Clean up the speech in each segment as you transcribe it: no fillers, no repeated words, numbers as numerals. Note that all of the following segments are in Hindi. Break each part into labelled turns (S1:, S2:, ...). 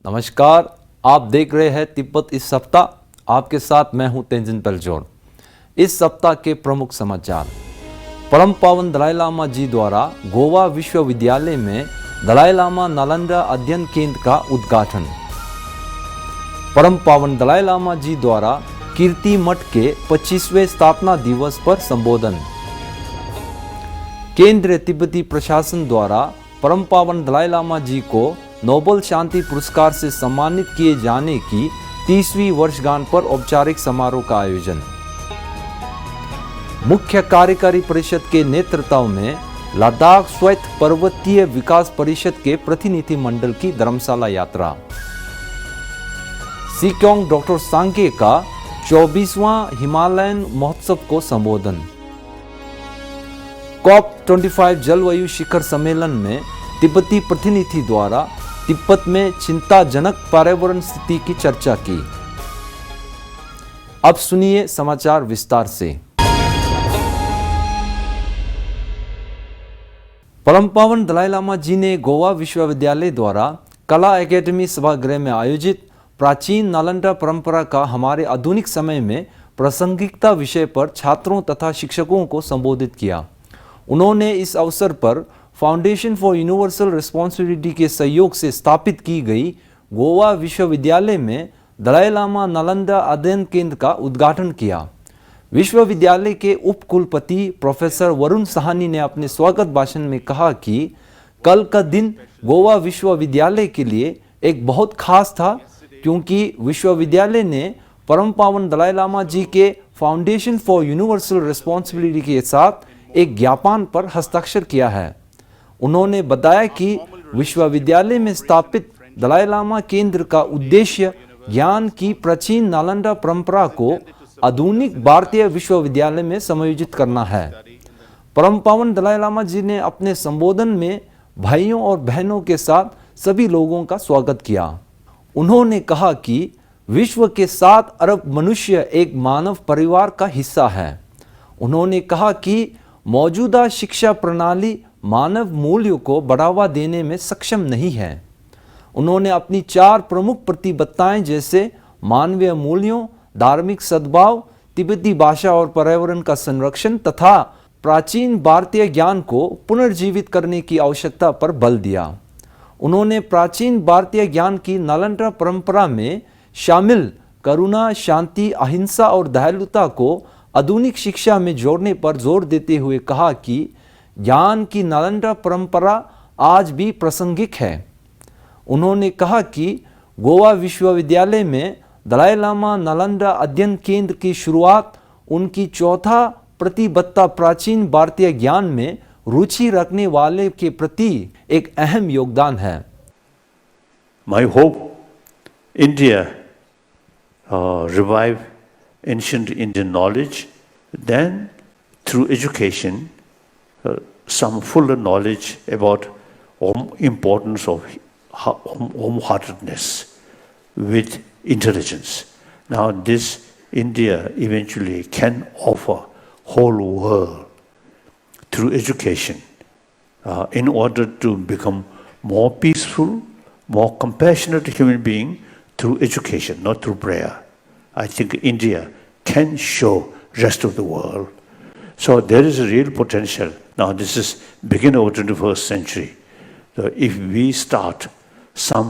S1: नमस्कार, आप देख रहे हैं तिब्बत इस सप्ताह। आपके साथ मैं हूं तेंजिन पेल्जोर। इस सप्ताह के प्रमुख समाचार। परम पावन दलाई लामा जी द्वारा गोवा विश्वविद्यालय में दलाई लामा नालंदा अध्ययन केंद्र का उद्घाटन। परम पावन दलाई लामा जी द्वारा कीर्ति मठ के 25वें स्थापना दिवस पर संबोधन। केंद्रीय तिब्बती प्रशासन द्वारा परम पावन दलाई लामा जी को नोबेल शांति पुरस्कार से सम्मानित किए जाने की 30वीं वर्षगांठ पर औपचारिक समारोह का आयोजन। मुख्य कार्यकारी परिषद के नेतृत्व में लद्दाख स्वायत्त पर्वतीय विकास परिषद के प्रतिनिधि मंडल की धर्मशाला यात्रा। सिक्योंग डॉक्टर सांगे का 24वां हिमालयन महोत्सव को संबोधन। COP25 जलवायु शिखर सम्मेलन में तिब्बती प्रतिनिधि द्वारा तिब्बत में चिंताजनक पर्यावरण स्थिति की चर्चा की। अब सुनिए समाचार विस्तार से। परम पावन दलाई लामा जी ने गोवा विश्वविद्यालय द्वारा कला एकेडमी सभागृह में आयोजित प्राचीन नालंदा परंपरा का हमारे आधुनिक समय में प्रासंगिकता विषय पर छात्रों तथा शिक्षकों को संबोधित किया। उन्होंने इस अवसर पर फाउंडेशन फॉर यूनिवर्सल रिस्पॉन्सिबिलिटी के सहयोग से स्थापित की गई गोवा विश्वविद्यालय में दलाई लामा नालंदा अध्ययन केंद्र का उद्घाटन किया। विश्वविद्यालय के उप कुलपति प्रोफेसर वरुण साहनी ने अपने स्वागत भाषण में कहा कि कल का दिन गोवा विश्वविद्यालय के लिए एक बहुत खास था, क्योंकि विश्वविद्यालय ने परम पावन दलाई लामा जी के फाउंडेशन फॉर यूनिवर्सल रिस्पॉन्सिबिलिटी के साथ एक ज्ञापन पर हस्ताक्षर किया है। उन्होंने बताया कि विश्वविद्यालय में स्थापित दलाई लामा केंद्र का उद्देश्य ज्ञान की प्राचीन नालंदा परंपरा को आधुनिक भारतीय विश्वविद्यालय में समायोजित करना है। परम पावन दलाई लामा जी ने अपने संबोधन में भाइयों और बहनों के साथ सभी लोगों का स्वागत किया। उन्होंने कहा कि विश्व के 7 अरब मनुष्य एक मानव परिवार का हिस्सा है। उन्होंने कहा कि मौजूदा शिक्षा प्रणाली मानव मूल्यों को बढ़ावा देने में सक्षम नहीं है। उन्होंने अपनी 4 प्रमुख प्रतिबद्धताएं जैसे मानवीय मूल्यों, धार्मिक सद्भाव, तिब्बती भाषा और पर्यावरण का संरक्षण तथा प्राचीन भारतीय ज्ञान को पुनर्जीवित करने की आवश्यकता पर बल दिया। उन्होंने प्राचीन भारतीय ज्ञान की नालंदा परंपरा में शामिल करुणा, शांति, अहिंसा और दयालुता को आधुनिक शिक्षा में जोड़ने पर जोर देते हुए कहा कि ज्ञान की नालंदा परंपरा आज भी प्रासंगिक है। उन्होंने कहा कि गोवा विश्वविद्यालय में दलाई लामा नालंदा अध्ययन केंद्र की शुरुआत उनकी चौथा प्रतिबद्धता प्राचीन भारतीय ज्ञान में रुचि रखने वाले के प्रति एक अहम योगदान है।
S2: My hope India revive ancient Indian knowledge, then through education some fuller knowledge about importance of homeheartedness with intelligence. Now this India eventually can offer whole world through education in order to become more peaceful, more compassionate human being through education, not through prayer. I think India can show rest of the world. So there is a real potential. Now this is beginning of 21st century. So if we start some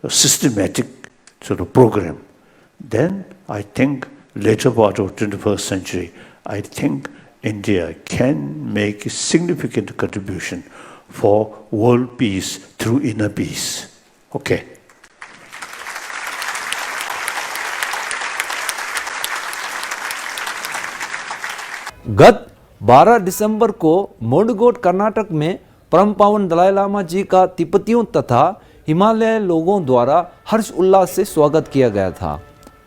S2: systematic sort of program, then I think later part of 21st century, I think India can make a significant contribution for world peace through inner peace. Okay.
S1: गत 12 दिसंबर को मुंडगोड कर्नाटक में परम पावन दलाई लामा जी का तिब्बतियों तथा हिमालय लोगों द्वारा हर्ष उल्लास से स्वागत किया गया था।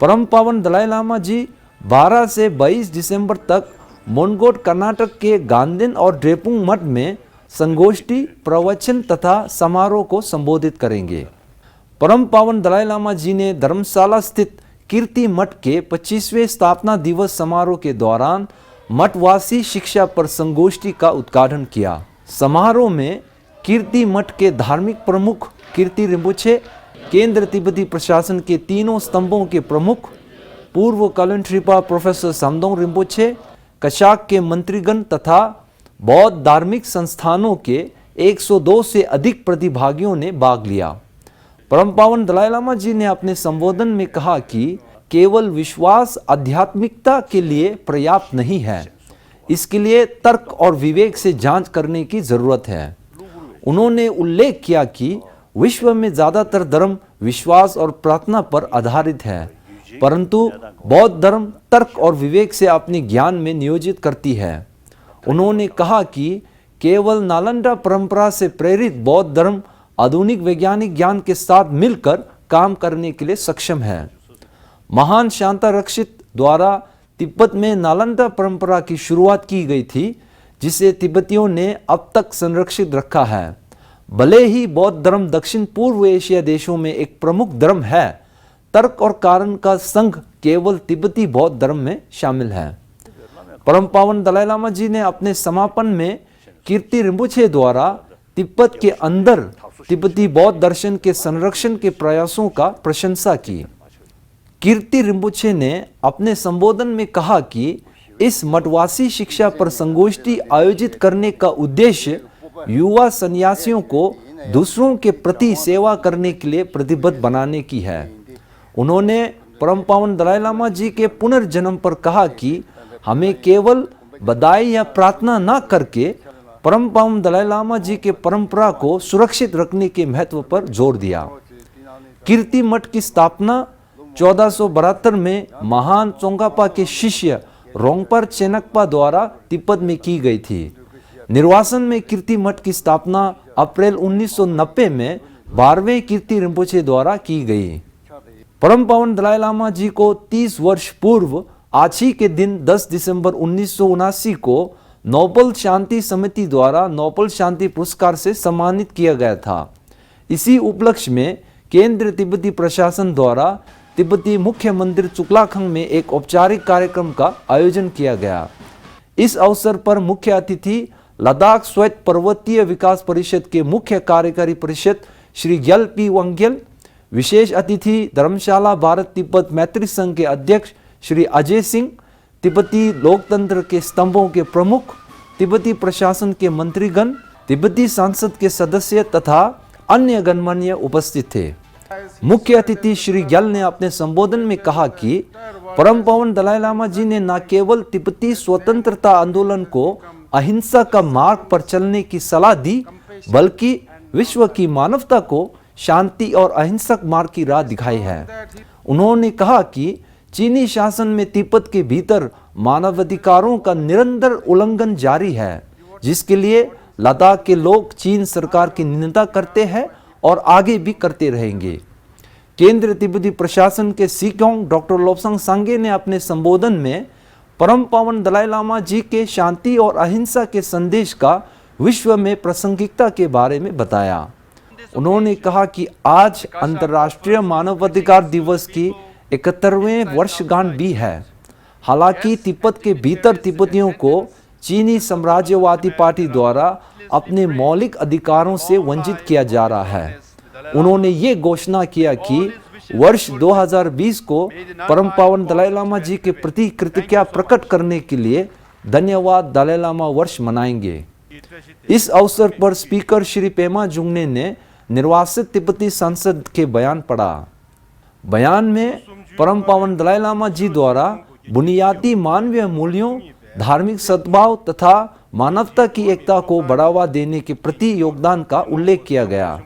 S1: परम पावन दलाई लामा जी 12 से 22 दिसंबर तक मुंडगोड कर्नाटक के गांधीन और ड्रेपुंग मठ में संगोष्ठी, प्रवचन तथा समारोह को संबोधित करेंगे। परम पावन दलाई लामा जी ने धर्मशाला स्थित कीर्ति मठ के 25वें स्थापना दिवस समारोह के दौरान मठवासी शिक्षा पर संगोष्ठी का उद्घाटन किया। समारोह में कीर्ति मठ के धार्मिक प्रमुख कीर्ति रिम्पोछे, केंद्र तिब्बती प्रशासन के तीनों स्तंभों के प्रमुख पूर्व कलन ट्रिपा प्रोफेसर सामदोंग रिम्पोछे, कशाक के मंत्रीगण तथा बौद्ध धार्मिक संस्थानों के 102 से अधिक प्रतिभागियों ने भाग लिया। परम पावन दलाई लामा जी ने अपने संबोधन में कहा कि केवल विश्वास आध्यात्मिकता के लिए पर्याप्त नहीं है, इसके लिए तर्क और विवेक से जांच करने की जरूरत है। उन्होंने उल्लेख किया कि विश्व में ज्यादातर धर्म विश्वास और प्रार्थना पर आधारित है, परंतु बौद्ध धर्म तर्क और विवेक से अपने ज्ञान में नियोजित करती है। उन्होंने कहा कि केवल नालंदा परंपरा से प्रेरित बौद्ध धर्म आधुनिक वैज्ञानिक ज्ञान के साथ मिलकर काम करने के लिए सक्षम है। महान शांता रक्षित द्वारा तिब्बत में नालंदा परंपरा की शुरुआत की गई थी, जिसे तिब्बतियों ने अब तक संरक्षित रखा है। भले ही बौद्ध धर्म दक्षिण पूर्व एशिया देशों में एक प्रमुख धर्म है, तर्क और कारण का संघ केवल तिब्बती बौद्ध धर्म में शामिल है। परम पावन दलाई लामा जी ने अपने समापन में कीर्ति रिम्पोछे द्वारा तिब्बत के अंदर तिब्बती बौद्ध दर्शन के संरक्षण के प्रयासों का प्रशंसा की। कीर्ति रिम्पोछे ने अपने संबोधन में कहा कि इस मठवासी शिक्षा पर संगोष्ठी आयोजित करने का उद्देश्य युवा सन्यासियों को दूसरों के प्रति सेवा करने के लिए प्रतिबद्ध बनाने की है। उन्होंने परम पावन दलाई लामा जी के पुनर्जन्म पर कहा कि हमें केवल बधाई या प्रार्थना न करके परम पावन दलाई लामा जी के परंपरा को सुरक्षित रखने के महत्व पर जोर दिया। कीर्ति मठ की स्थापना 1472 में महान चोंगापा के शिष्य रोंगपर चेनकपा द्वारा तिब्बत में की गई थी। निर्वासन में कीर्ति मठ की स्थापना अप्रैल 1990 में 12वें कीर्ति रिम्पोछे द्वारा की गई। परम पावन दलाई लामा जी को 30 वर्ष पूर्व आज ही के दिन 10 दिसंबर 1979 को नोबल शांति समिति द्वारा नोबल शांति पुरस्कार से सम्मानित किया गया था। इसी उपलक्ष्य में केंद्र तिब्बती प्रशासन द्वारा तिब्बती मुख्य मंदिर चुकलाखंग में एक औपचारिक कार्यक्रम का आयोजन किया गया। इस अवसर पर मुख्य अतिथि लद्दाख स्वायत्त पर्वतीय विकास परिषद के मुख्य कार्यकारी परिषद श्री ग्यल पी वांग्यल, विशेष अतिथि धर्मशाला भारत तिब्बत मैत्री संघ के अध्यक्ष श्री अजय सिंह, तिब्बती लोकतंत्र के स्तंभों के प्रमुख, तिब्बती प्रशासन के मंत्रीगण, तिब्बती संसद के सदस्य तथा अन्य गणमान्य उपस्थित थे। मुख्य अतिथि श्री ग्यल ने अपने संबोधन में कहा कि परम पावन दलाई लामा जी ने न केवल तिब्बती स्वतंत्रता आंदोलन को अहिंसा का मार्ग पर चलने की सलाह दी, बल्कि विश्व की मानवता को शांति और अहिंसक मार्ग की राह दिखाई है। उन्होंने कहा कि चीनी शासन में तिब्बत के भीतर मानवाधिकारों का निरंतर उल्लंघन जारी है, जिसके लिए लद्दाख के लोग चीन सरकार की निंदा करते हैं और आगे भी करते रहेंगे। केंद्र तिब्बती प्रशासन के सीक्योंग डॉक्टर लोब्सांग सांगे ने अपने संबोधन में परम पावन दलाई लामा जी के शांति और अहिंसा के संदेश का विश्व में प्रासंगिकता के बारे में बताया। उन्होंने कहा कि आज अंतर्राष्ट्रीय मानवाधिकार दिवस की 71वें वर्षगांठ भी है। हालांकि तिब्बत के भीतर तिब्बतियों को चीनी साम्राज्यवादी पार्टी द्वारा अपने मौलिक अधिकारों से वंचित किया जा रहा है। उन्होंने ये घोषणा किया कि वर्ष 2020 को परम पावन दलाई लामा जी के प्रति कृतज्ञता प्रकट करने के लिए धन्यवाद दलाई लामा वर्ष मनाएंगे। इस अवसर पर स्पीकर श्री पेमा जुंगने ने निर्वासित तिब्बती संसद के बयान पढ़ा। बयान में परम पावन दलाई लामा जी द्वारा बुनियादी मानवीय मूल्यों, धार्मिक सद्भाव तथा मानवता की एकता को बढ़ावा देने के प्रति योगदान का उल्लेख किया गया।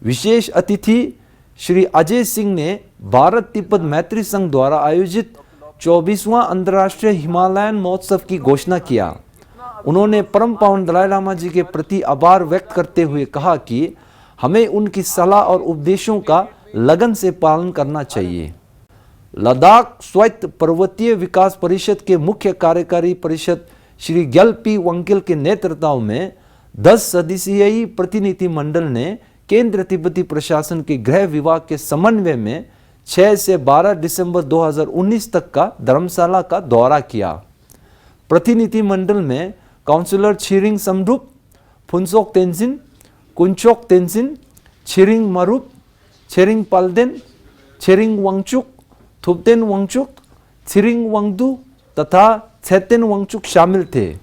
S1: विशेष अतिथि श्री अजय सिंह ने भारत तिब्बत मैत्री संघ द्वारा आयोजित 24वां अंतर्राष्ट्रीय हिमालयन महोत्सव की घोषणा किया। उन्होंने परम पावन दलाई लामा जी के प्रति आभार व्यक्त करते हुए कहा कि हमें उनकी सलाह और उपदेशों का लगन से पालन करना चाहिए। लद्दाख स्वायत्त पर्वतीय विकास परिषद के मुख्य कार्यकारी परिषद श्री ग्यल पी वांग्यल के नेतृत्व में 10 सदस्यीय प्रतिनिधि मंडल ने केंद्र तिब्बती प्रशासन के गृह विभाग के समन्वय में 6 से 12 दिसंबर 2019 तक का धर्मशाला का दौरा किया। प्रतिनिधि मंडल में काउंसलर छिरिंग समरूप, फुनसोक तेंजिन, कुंचोक तेंजिन, छिरिंग मरूप, छेरिंग पाल्देन, छेरिंग वांगचुक, थुप्तेन वांगचुक, छिरिंग वांगदू तथा छेतेन वांगचुक शामिल थे।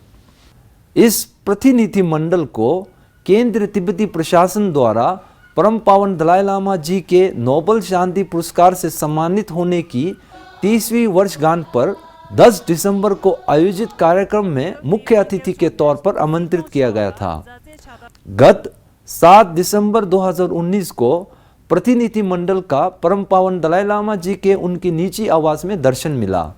S1: इस प्रतिनिधिमंडल को केंद्र तिब्बती प्रशासन द्वारा परम पावन दलाई लामा जी के नोबेल शांति पुरस्कार से सम्मानित होने की 30वीं वर्षगांठ पर 10 दिसंबर को आयोजित कार्यक्रम में मुख्य अतिथि के तौर पर आमंत्रित किया गया था। गत 7 दिसंबर 2019 को प्रतिनिधिमंडल का परम पावन दलाई लामा जी के उनकी निजी आवास में दर्शन मिला।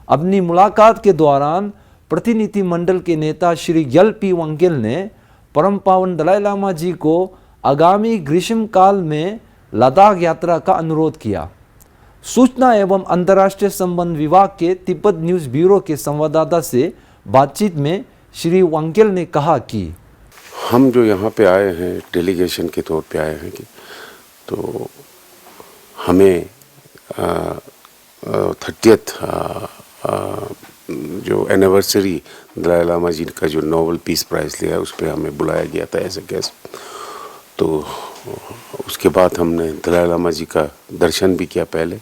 S1: अपनी मुलाकात के दौरान प्रतिनिधिमंडल के नेता श्री यल पी वांगेल ने परम पावन दलाई लामा जी को आगामी ग्रीष्मकाल में लद्दाख यात्रा का अनुरोध किया। सूचना एवं अंतर्राष्ट्रीय संबंध विभाग के तिब्बत न्यूज़ ब्यूरो के संवाददाता से बातचीत में श्री वांगेल ने कहा कि
S3: हम जो यहाँ पे आए हैं डेलीगेशन के तौर पे आए हैं कि तो हमें 30th जो एनिवर्सरी दलाई लामा जी का जो नोबेल पीस प्राइज़ लिया उस पर हमें बुलाया गया था एज ए गेस्ट। तो उसके बाद हमने दलाई लामा जी का दर्शन भी किया पहले।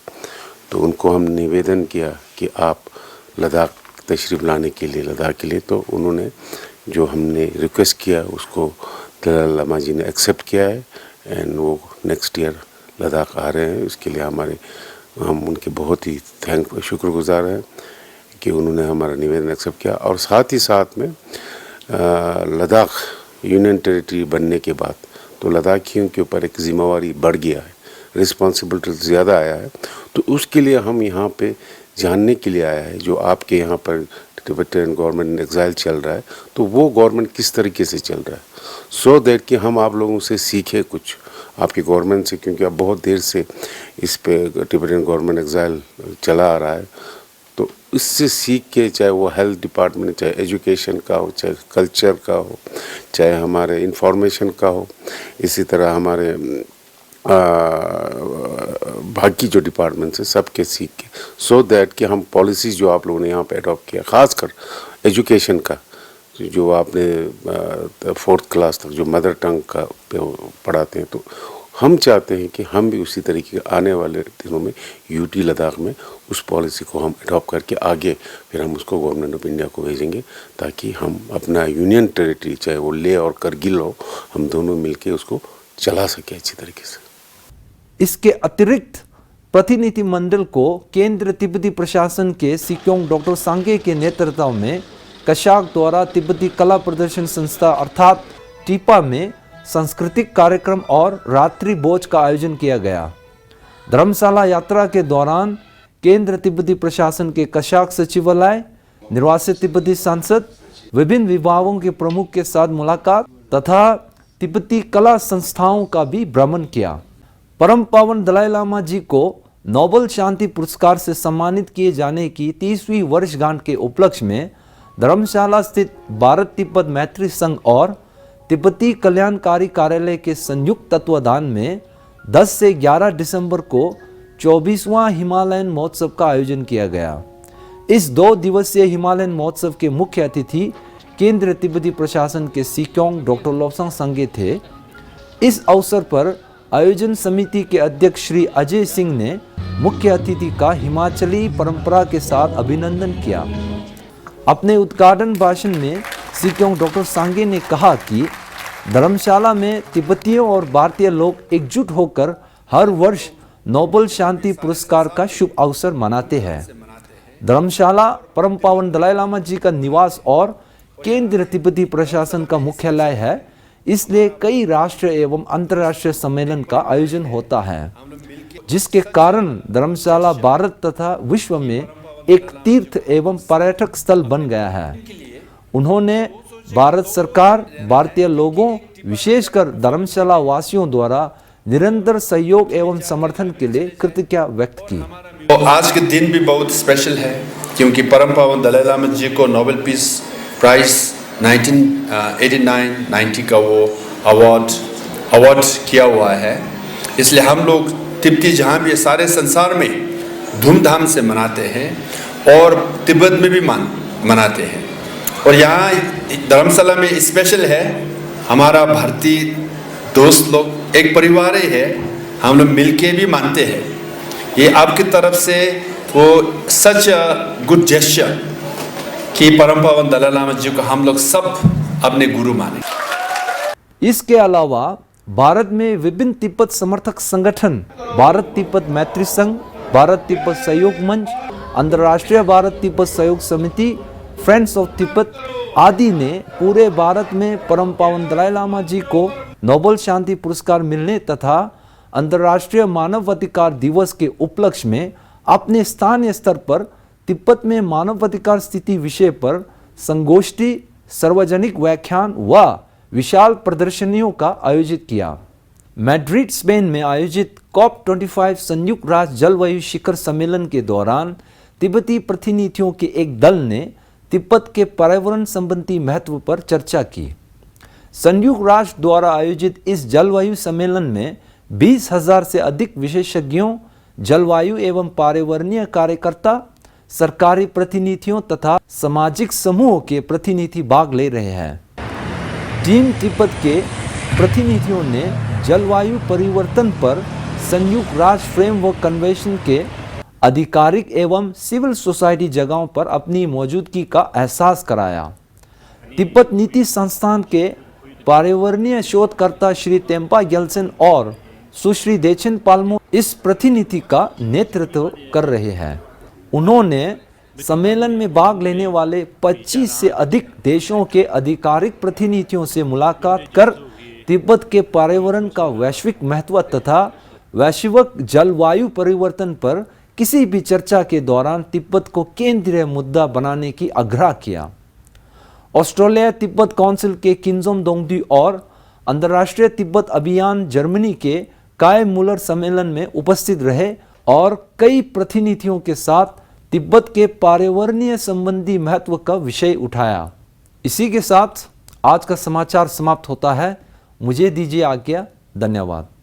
S3: तो उनको हम निवेदन किया कि आप लद्दाख तशरीफ़ लाने के लिए लद्दाख के लिए, तो उन्होंने जो हमने रिक्वेस्ट किया उसको दलाई लामा जी ने एक्सेप्ट किया है एंड वो नेक्स्ट ईयर लद्दाख आ रहे हैं। उसके लिए हम उनके बहुत ही शुक्रगुजार हैं कि उन्होंने हमारा निवेदन एक्सेप्ट किया। और साथ ही साथ में लद्दाख यूनियन टेरिटरी बनने के बाद तो लद्दाखियों के ऊपर एक जिम्मेवारी बढ़ गया है, रिस्पॉन्सिबिलिटी ज़्यादा आया है। तो उसके लिए हम यहाँ पे जानने के लिए आया है जो आपके यहाँ पर तिब्बतियन गवर्नमेंट एग्जाइल चल रहा है तो वो गवर्नमेंट किस तरीके से चल रहा है, सो दैट कि हम आप लोगों से सीखें कुछ आपकी गवर्नमेंट से, क्योंकि अब बहुत देर से इस पे तिब्बतियन गवर्नमेंट एग्जाइल चला आ रहा है। तो इससे सीख के, चाहे वो हेल्थ डिपार्टमेंट, चाहे एजुकेशन का हो, चाहे कल्चर का हो, चाहे हमारे इंफॉर्मेशन का हो, इसी तरह हमारे बाकी जो डिपार्टमेंट्स हैं सबके सीख के, सो दैट कि हम पॉलिसीज़ जो आप लोगों ने यहाँ पे अडॉप्ट किया, ख़ासकर एजुकेशन का जो आपने 4th क्लास तक जो मदर टंग का पढ़ाते हैं, तो हम चाहते हैं कि हम भी उसी तरीके आने वाले दिनों में यूटी लद्दाख में उस पॉलिसी को हम अडॉप्ट करके आगे फिर हम उसको गवर्नमेंट ऑफ इंडिया को भेजेंगे ताकि हम अपना यूनियन टेरिटरी चाहे वो लेह और करगिल हो, हम दोनों मिलके उसको चला सके अच्छी तरीके से।
S1: इसके अतिरिक्त प्रतिनिधिमंडल को केंद्र तिब्बती प्रशासन के सिक्योंग डॉक्टर सांगे के नेतृत्व में कशाक द्वारा तिब्बती कला प्रदर्शन संस्था अर्थात टीपा में सांस्कृतिक कार्यक्रम और रात्रि भोज का आयोजन किया गया। धर्मशाला यात्रा के दौरान केंद्र तिब्बती प्रशासन के कशाक सचिवालय, निर्वासित तिब्बती सांसद, विभिन्न विभागों के प्रमुख के साथ मुलाकात तथा तिब्बती कला संस्थाओं का भी भ्रमण किया। परम पावन दलाई लामा जी को नोबेल शांति पुरस्कार से सम्मानित किए जाने की 30वीं वर्षगांठ के उपलक्ष्य में धर्मशाला स्थित भारत तिब्बत मैत्री संघ और तिब्बती कल्याणकारी कार्यालय के संयुक्त तत्वाधान में 10 से 11 दिसंबर को 24वां हिमालयन महोत्सव का आयोजन किया गया। इस 2 दिवसीय हिमालयन महोत्सव के मुख्य अतिथि केंद्र तिब्बती प्रशासन के सिक्योंग डॉक्टर लोब्सांग सांगे थे। इस अवसर पर आयोजन समिति के अध्यक्ष श्री अजय सिंह ने मुख्य अतिथि का हिमाचली परंपरा के साथ अभिनंदन किया। अपने उद्घाटन भाषण में सिक्योंग डॉक्टर सांगे ने कहा कि धर्मशाला में तिब्बतियों और भारतीय लोग एकजुट होकर हर वर्ष नोबेल शांति पुरस्कार का शुभ अवसर मनाते हैं। धर्मशाला परम पावन दलाई लामा जी का निवास और केंद्र तिब्बती प्रशासन का मुख्यालय है, इसलिए कई राष्ट्रीय एवं अंतर्राष्ट्रीय सम्मेलन का आयोजन होता है, जिसके कारण धर्मशाला भारत तथा विश्व में एक तीर्थ एवं पर्यटक स्थल बन गया है। उन्होंने भारत सरकार, भारतीय लोगों, विशेषकर धर्मशाला वासियों द्वारा निरंतर सहयोग एवं समर्थन के लिए कृतज्ञता व्यक्त की।
S4: तो आज के दिन भी बहुत स्पेशल है क्योंकि परम पावन दलाई लामा जी को नोबेल पीस प्राइज 1989-90 का वो अवार्ड किया हुआ है। इसलिए हम लोग तिब्बती जहाँ भी सारे संसार में धूमधाम से मनाते हैं और तिब्बत में भी मनाते हैं। और यहाँ धर्मशाला में स्पेशल है, हमारा भारतीय दोस्त लोग एक परिवार ही है, हम लोग मिलके भी मानते हैं। ये आपकी तरफ से वो सच गुड जेस्चर कि परम पावन दलाई लामा जी को हम लोग सब अपने गुरु माने।
S1: इसके अलावा भारत में विभिन्न तिब्बत समर्थक संगठन, भारत तिब्बत मैत्री संघ, भारत तिब्बत सहयोग मंच, अंतर्राष्ट्रीय भारत तिब्बत सहयोग समिति, फ्रेंड्स ऑफ तिब्बत आदि ने पूरे भारत में परम पावन दलाई लामा जी को नोबेल शांति पुरस्कार मिलने तथा अंतर्राष्ट्रीय मानवाधिकार दिवस के उपलक्ष्य में अपने स्थानीय स्तर पर तिब्बत में मानवाधिकार स्थिति विषय पर संगोष्ठी, सार्वजनिक व्याख्यान व विशाल प्रदर्शनियों का आयोजित किया। मैड्रिड, स्पेन में आयोजित COP25 संयुक्त राष्ट्र जलवायु शिखर सम्मेलन के दौरान तिब्बती प्रतिनिधियों के एक दल ने तिब्बत के पर्यावरण संबंधी महत्व पर चर्चा की। संयुक्त राष्ट्र द्वारा आयोजित इस जलवायु सम्मेलन में 20,000 से अधिक विशेषज्ञों, जलवायु एवं पर्यावरणीय कार्यकर्ता, सरकारी प्रतिनिधियों तथा सामाजिक समूहों के प्रतिनिधि भाग ले रहे हैं। टीम तिब्बत के प्रतिनिधियों ने जलवायु परिवर्तन पर संयुक्त राष्ट्र फ्रेमवर्क कन्वेंशन के आधिकारिक एवं सिविल सोसाइटी जगहों पर अपनी मौजूदगी का एहसास कराया। तिब्बत नीति संस्थान के पर्यावरणीय शोधकर्ता श्री तेम्पा ग्यल्सेन और सुश्री देचेन पाल्मो इस प्रतिनिधि का नेतृत्व कर रहे हैं। उन्होंने सम्मेलन में भाग लेने वाले 25 से अधिक देशों के आधिकारिक प्रतिनिधियों से मुलाकात कर तिब्बत के पर्यावरण का वैश्विक महत्व तथा वैश्विक जलवायु परिवर्तन पर किसी भी चर्चा के दौरान तिब्बत को केंद्रीय मुद्दा बनाने की आग्रह किया। ऑस्ट्रेलिया तिब्बत काउंसिल के किन्जोम दोंगदी और अंतर्राष्ट्रीय तिब्बत अभियान जर्मनी के काय मुलर सम्मेलन में उपस्थित रहे और कई प्रतिनिधियों के साथ तिब्बत के पर्यावरणीय संबंधी महत्व का विषय उठाया। इसी के साथ आज का समाचार समाप्त होता है। मुझे दीजिए आज्ञा। धन्यवाद।